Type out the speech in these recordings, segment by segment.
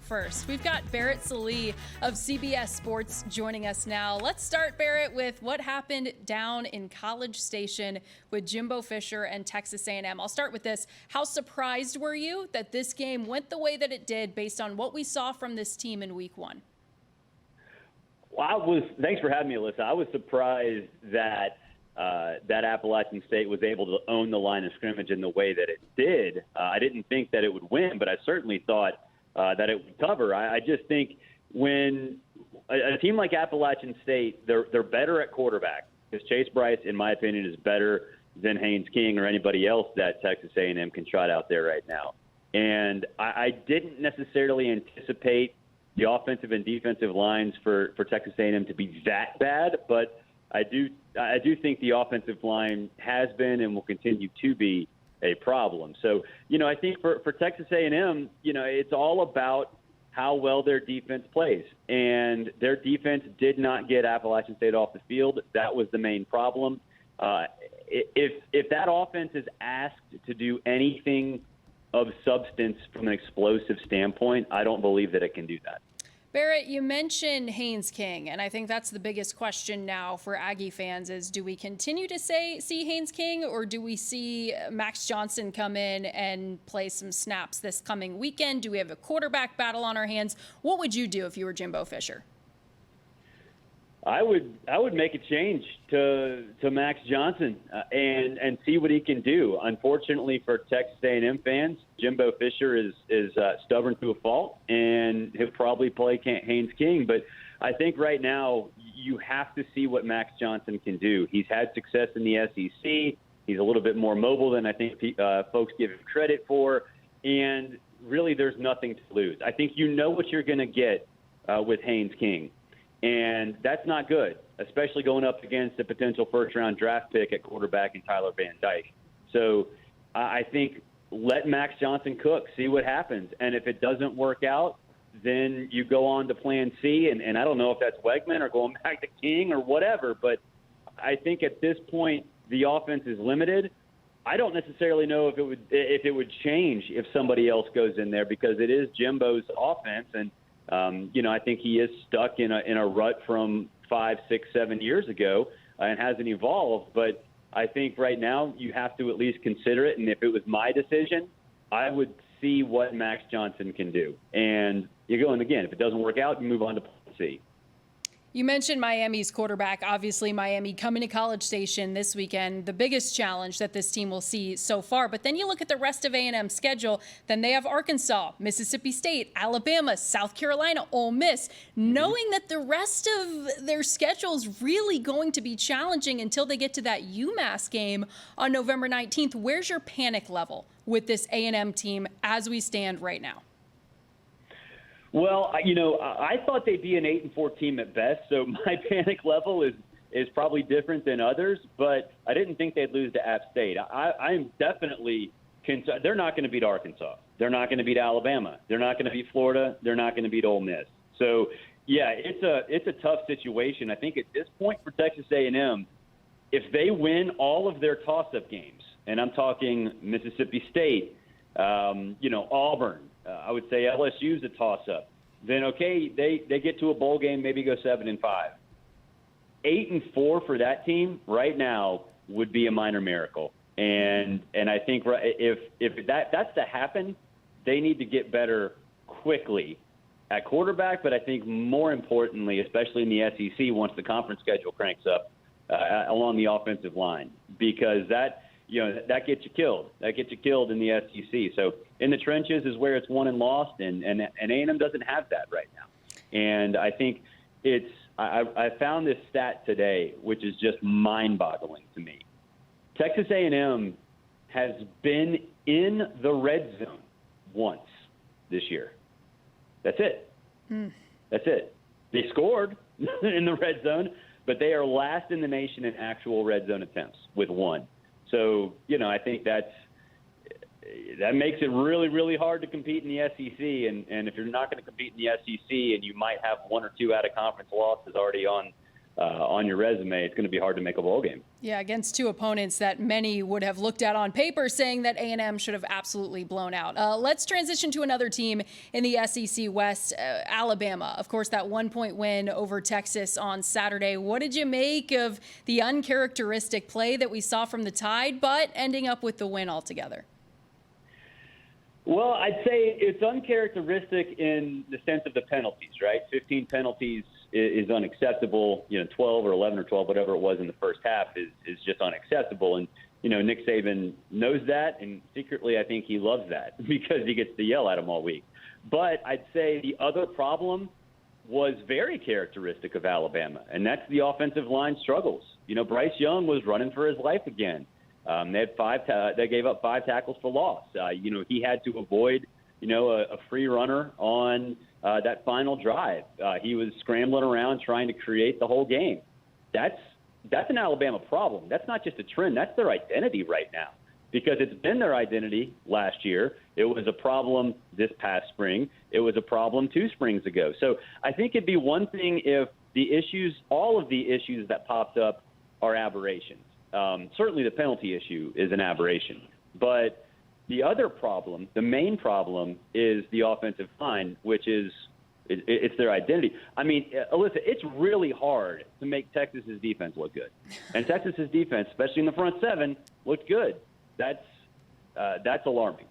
first. We've got Barrett Sallee of CBS Sports joining us now. Let's start, Barrett, with what happened down in College Station with Jimbo Fisher and Texas A&M. I'll start with this. How surprised were you that this game went the way that it did based on what we saw from this team in week one? Well, thanks for having me, Alyssa. I was surprised that Appalachian State was able to own the line of scrimmage in the way that it did. I didn't think that it would win, but I certainly thought that it would cover. I just think when a team like Appalachian State, they're better at quarterback, because Chase Bryce, in my opinion, is better than Haynes King or anybody else that Texas A&M can trot out there right now. And I didn't necessarily anticipate the offensive and defensive lines for Texas A&M to be that bad, but I do think the offensive line has been and will continue to be a problem. So, I think for Texas A&M, it's all about how well their defense plays. And their defense did not get Appalachian State off the field. That was the main problem. If that offense is asked to do anything of substance from an explosive standpoint, I don't believe that it can do that. Barrett, you mentioned Haynes King, and I think that's the biggest question now for Aggie fans is, do we continue to see Haynes King, or do we see Max Johnson come in and play some snaps this coming weekend? Do we have a quarterback battle on our hands? What would you do if you were Jimbo Fisher? I would make a change to Max Johnson and see what he can do. Unfortunately for Texas A&M fans, Jimbo Fisher is stubborn to a fault, and he'll probably play Haynes King. But I think right now you have to see what Max Johnson can do. He's had success in the SEC. He's a little bit more mobile than I think folks give him credit for, and really there's nothing to lose. I think you know what you're going to get with Haynes King. And that's not good, especially going up against a potential first-round draft pick at quarterback in Tyler Van Dyke. So I think let Max Johnson cook, see what happens. And if it doesn't work out, then you go on to plan C. And I don't know if that's Wegman or going back to King or whatever. But I think at this point the offense is limited. I don't necessarily know if it would change if somebody else goes in there, because it is Jimbo's offense. And I think he is stuck in a rut from 5, 6, 7 years ago and hasn't evolved. But I think right now you have to at least consider it. And if it was my decision, I would see what Max Johnson can do. And you go, and again, if it doesn't work out, you move on to C. You mentioned Miami's quarterback. Obviously, Miami coming to College Station this weekend, the biggest challenge that this team will see so far. But then you look at the rest of A&M's schedule, then they have Arkansas, Mississippi State, Alabama, South Carolina, Ole Miss. Knowing that the rest of their schedule is really going to be challenging until they get to that UMass game on November 19th, where's your panic level with this A&M team as we stand right now? Well, I thought they'd be an 8-4 team at best, so my panic level is probably different than others, but I didn't think they'd lose to App State. I'm definitely concerned. They're not going to beat Arkansas. They're not going to beat Alabama. They're not going to beat Florida. They're not going to beat Ole Miss. So, yeah, it's a tough situation. I think at this point for Texas A&M, if they win all of their toss-up games, and I'm talking Mississippi State, Auburn, I would say LSU's a toss-up. Then, okay, they get to a bowl game, maybe go 7-5. 8-4 for that team right now would be a minor miracle. And I think if that's to happen, they need to get better quickly at quarterback. But I think more importantly, especially in the SEC, once the conference schedule cranks up, along the offensive line, because that gets you killed. That gets you killed in the SEC. So in the trenches is where it's won and lost, and A&M doesn't have that right now. And I think I found this stat today, which is just mind-boggling to me. Texas A&M has been in the red zone once this year. That's it. That's it. They scored in the red zone, but they are last in the nation in actual red zone attempts with one. So, I think that makes it really, really hard to compete in the SEC. And if you're not going to compete in the SEC and you might have one or two out-of-conference losses already on on your resume, it's going to be hard to make a bowl game. Yeah, against two opponents that many would have looked at on paper, saying that A&M should have absolutely blown out. Let's transition to another team in the SEC West, Alabama. Of course, that 1-point win over Texas on Saturday. What did you make of the uncharacteristic play that we saw from the Tide, but ending up with the win altogether? Well, I'd say it's uncharacteristic in the sense of the penalties, right? 15 penalties is unacceptable. 12 or 11 or 12, whatever it was in the first half is just unacceptable. And, Nick Saban knows that, and secretly I think he loves that because he gets to yell at him all week. But I'd say the other problem was very characteristic of Alabama, and that's the offensive line struggles. Bryce Young was running for his life again. They gave up 5 tackles for loss. He had to avoid, a free runner on that final drive. He was scrambling around trying to create the whole game. That's an Alabama problem. That's not just a trend. That's their identity right now because it's been their identity last year. It was a problem this past spring. It was a problem 2 springs ago. So I think it'd be one thing if all of the issues that popped up are aberrations. Certainly the penalty issue is an aberration. But the other problem, the main problem, is the offensive line, which is it's their identity. I mean, Alyssa, it's really hard to make Texas's defense look good. And Texas's defense, especially in the front 7, looked good. That's alarming.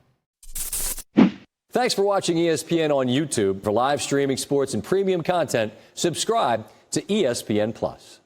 Thanks for watching ESPN on YouTube. For live streaming sports and premium content, subscribe to ESPN+.